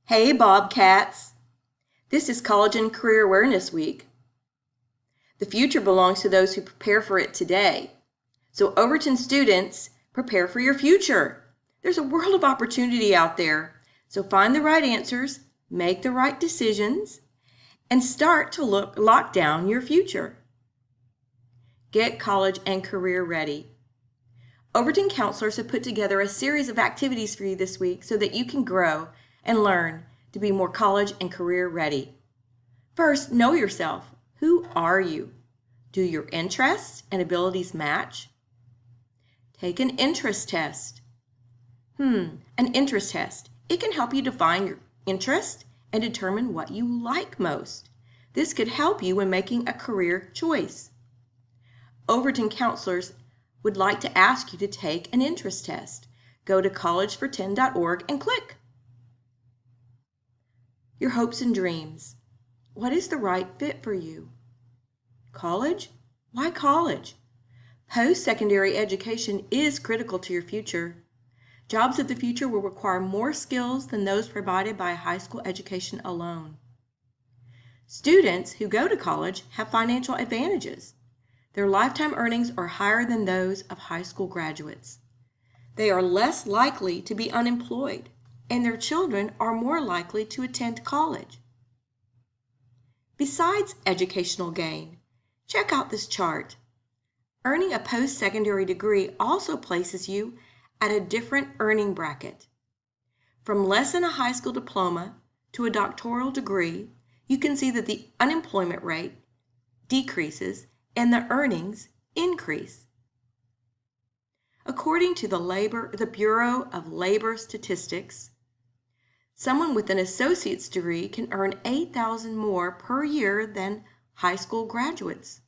Hey, Bobcats! This is College and Career Awareness Week. The future belongs to those who prepare for it today. So, Overton students, prepare for your future. There's a world of opportunity out there. So, find the right answers, make the right decisions, and start to lock down your future. Get college and career ready. Overton counselors have put together a series of activities for you this week so that you can grow and learn to be more college and career ready. First, know yourself. Who are you? Do your interests and abilities match? Take an interest test. An interest test. It can help you define your interest and determine what you like most. This could help you when making a career choice. Overton counselors would like to ask you to take an interest test. Go to collegefor10.org and click. Your hopes and dreams. What is the right fit for you? College? Why college? Post-secondary education is critical to your future. Jobs of the future will require more skills than those provided by a high school education alone. Students who go to college have financial advantages. Their lifetime earnings are higher than those of high school graduates. They are less likely to be unemployed, and their children are more likely to attend college. Besides educational gain, check out this chart. Earning a post-secondary degree also places you at a different earning bracket. From less than a high school diploma to a doctoral degree, you can see that the unemployment rate decreases and the earnings increase. According to the Bureau of Labor Statistics, someone with an associate's degree can earn $8,000 more per year than high school graduates.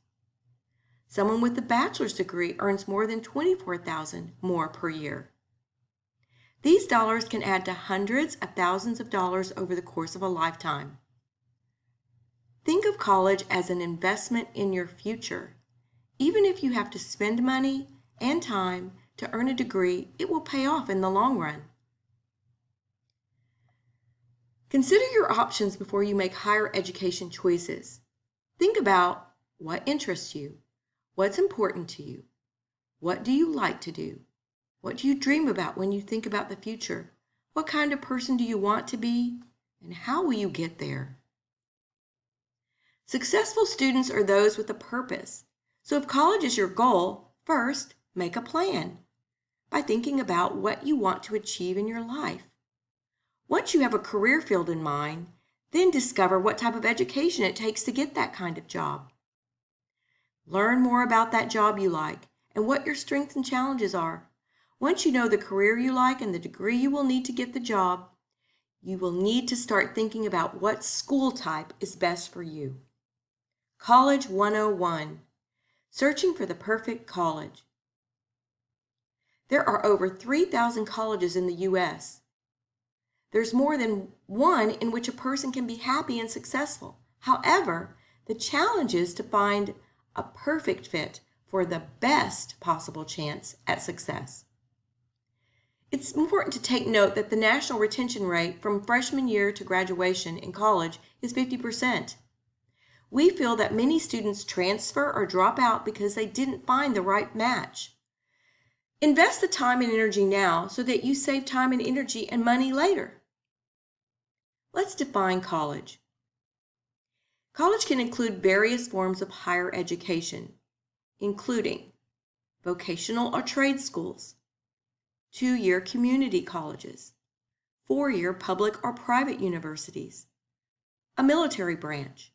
Someone with a bachelor's degree earns more than $24,000 more per year. These dollars can add to hundreds of thousands of dollars over the course of a lifetime. Think of college as an investment in your future. Even if you have to spend money and time to earn a degree, it will pay off in the long run. Consider your options before you make higher education choices. Think about what interests you, what's important to you, what do you like to do, what do you dream about when you think about the future, what kind of person do you want to be, and how will you get there? Successful students are those with a purpose. So if college is your goal, first, make a plan by thinking about what you want to achieve in your life. Once you have a career field in mind, then discover what type of education it takes to get that kind of job. Learn more about that job you like and what your strengths and challenges are. Once you know the career you like and the degree you will need to get the job, you will need to start thinking about what school type is best for you. College 101. Searching for the perfect college. There are over 3,000 colleges in the U.S. There's more than one in which a person can be happy and successful. However, the challenge is to find a perfect fit for the best possible chance at success. It's important to take note that the national retention rate from freshman year to graduation in college is 50%. We feel that many students transfer or drop out because they didn't find the right match. Invest the time and energy now so that you save time and energy and money later. Let's define college. College can include various forms of higher education, including vocational or trade schools, 2-year community colleges, 4-year public or private universities, a military branch.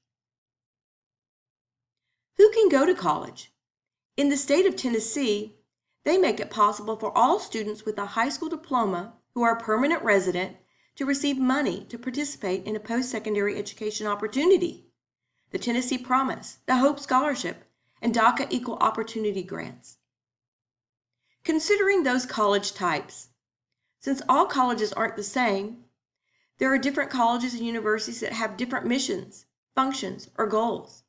Who can go to college? In the state of Tennessee, they make it possible for all students with a high school diploma who are a permanent resident to receive money to participate in a post-secondary education opportunity. The Tennessee Promise, the Hope Scholarship, and DACA Equal Opportunity Grants. Considering those college types, since all colleges aren't the same, there are different colleges and universities that have different missions, functions, or goals.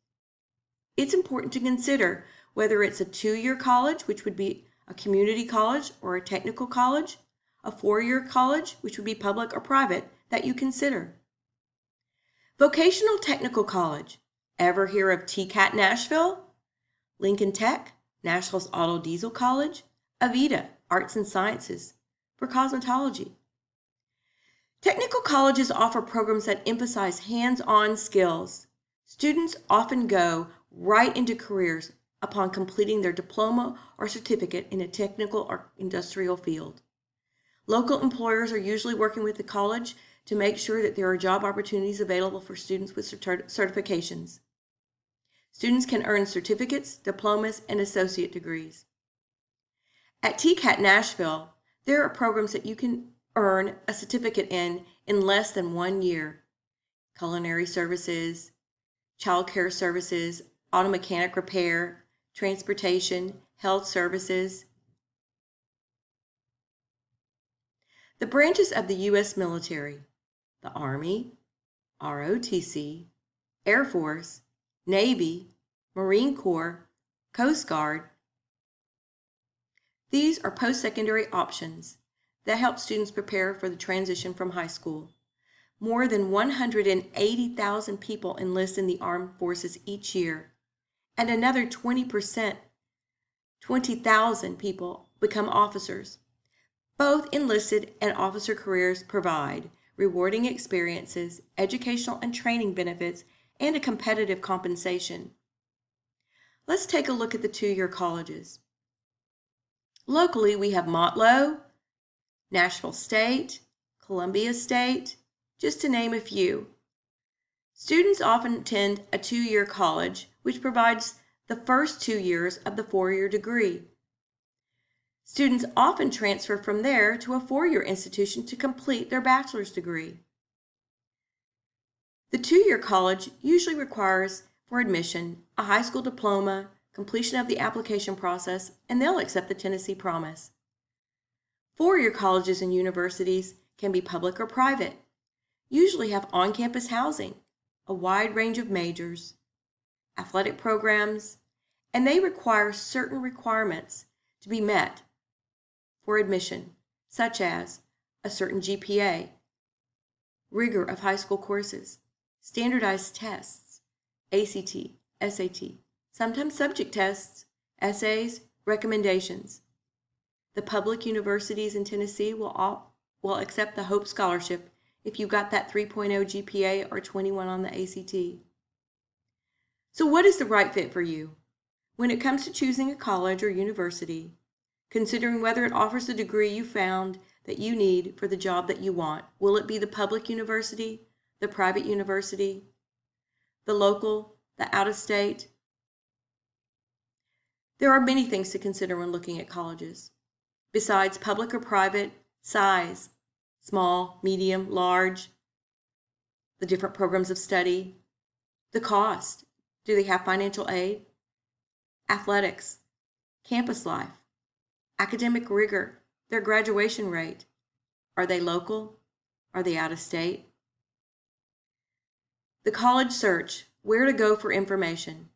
It's important to consider whether it's a 2-year college, which would be a community college or a technical college, a 4-year college, which would be public or private, that you consider. Vocational Technical College. Ever hear of TCAT Nashville? Lincoln Tech, Nashville's Auto Diesel College, Avita, Arts and Sciences, for cosmetology. Technical colleges offer programs that emphasize hands-on skills. Students often go right into careers upon completing their diploma or certificate in a technical or industrial field. Local employers are usually working with the college to make sure that there are job opportunities available for students with certifications. Students can earn certificates, diplomas, and associate degrees. At TCAT Nashville, there are programs that you can earn a certificate in less than 1 year. Culinary services, child care services, auto mechanic repair, transportation, health services. The branches of the U.S. military, the Army, ROTC, Air Force, Navy, Marine Corps, Coast Guard. These are post-secondary options that help students prepare for the transition from high school. More than 180,000 people enlist in the armed forces each year, and another 20,000 people become officers. Both enlisted and officer careers provide rewarding experiences, educational and training benefits, and a competitive compensation. Let's take a look at the two-year colleges. Locally, we have Motlow, Nashville State, Columbia State, just to name a few. Students often attend a two-year college, which provides the first 2 years of the 4-year degree. Students often transfer from there to a 4-year institution to complete their bachelor's degree. The two-year college usually requires, for admission, a high school diploma, completion of the application process, and they'll accept the Tennessee Promise. 4-year colleges and universities can be public or private, usually have on-campus housing, a wide range of majors, athletic programs, and they require certain requirements to be met for admission, such as a certain GPA, rigor of high school courses, standardized tests, ACT, SAT, sometimes subject tests, essays, recommendations. The public universities in Tennessee will accept the Hope Scholarship if you got that 3.0 GPA or 21 on the ACT. So what is the right fit for you? When it comes to choosing a college or university, considering whether it offers the degree you found that you need for the job that you want, will it be the public university, the private university, the local, the out-of-state? There are many things to consider when looking at colleges. Besides public or private, size, small, medium, large, the different programs of study, the cost, do they have financial aid, athletics, campus life, academic rigor, their graduation rate, are they local, are they out of state? The college search, where to go for information.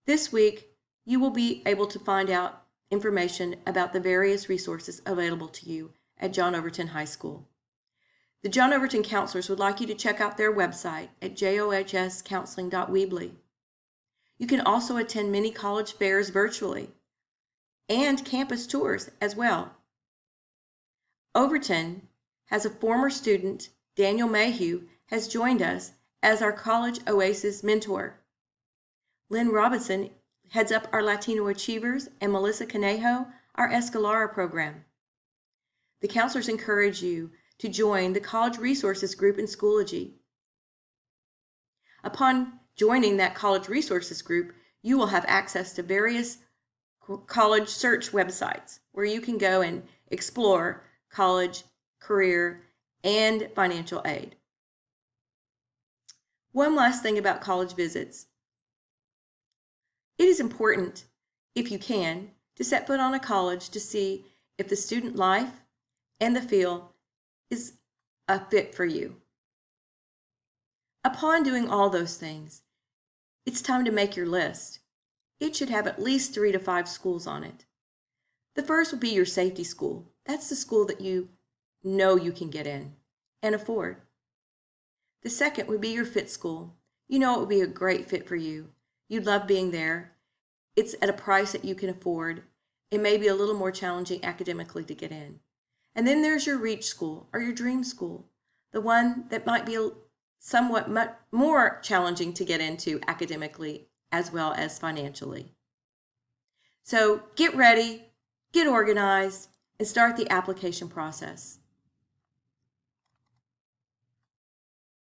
This week, you will be able to find out information about the various resources available to you at John Overton High School. The John Overton counselors would like you to check out their website at johscounseling.weebly. You can also attend many college fairs virtually and campus tours as well. Overton has a former student, Daniel Mayhew, has joined us as our College Oasis mentor. Lynn Robinson heads up our Latino Achievers, and Melissa Conejo, our Escalara program. The counselors encourage you to join the College Resources Group in Schoology. Upon joining that College Resources Group, you will have access to various college search websites where you can go and explore college, career, and financial aid. One last thing about college visits. It is important, if you can, to set foot on a college to see if the student life and the field is a fit for you. Upon doing all those things, it's time to make your list. It should have at least 3 to 5 schools on it. The first will be your safety school. That's the school that you know you can get in and afford. The second would be your fit school. You know it would be a great fit for you. You'd love being there. It's at a price that you can afford. It may be a little more challenging academically to get in. And then there's your reach school or your dream school, the one that might be somewhat more challenging to get into academically as well as financially. So get ready, get organized, and start the application process.